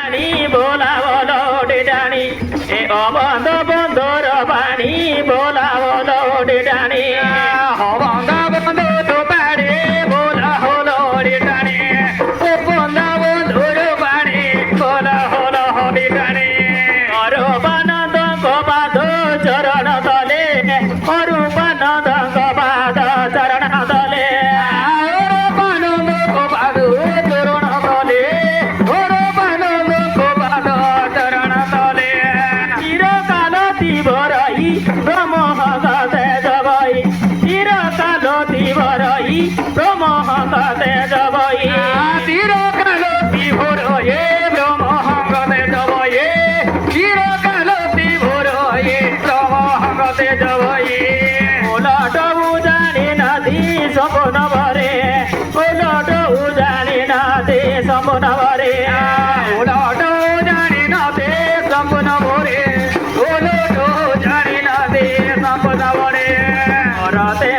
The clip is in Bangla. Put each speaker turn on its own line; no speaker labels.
ডানি বোলা বলো ডানি এ অবন্ধ বন্ধুর বাণী বোলা বলো ডানি অবন্ধ বন্ধু তো পারে বোলা হলো ডানি ও বন্ধ বন্ধুর বাণী বোলা হলো ডানি অরূপানন্দ গোপাদ চরণ তলে অরূপানন্দ গোপাদ চরণ তলে অরূপানন্দ গোপাদ চরণ তলে অরূপানন্দ গোপাদ চরণ তলে চিরকাল তিবরই ব্রহ্মহংসে জবই চিরকাল তিবরই ব্রহ্মহংসে জবই চিরকাল তিবরয়ে ব্রহ্মহংসে জবই চিরকাল তিবরয়ে ব্রহ্মহংসে জবই ওলট উজানি নদী সম্পূর্ণ ভরে ওলট উজানি নদী সম্পূর্ণ ভরে ওলট উজানি নদী সম্পূর্ণ ভরে ওলট উজানি নদী সম্পূর্ণ ভরে রতে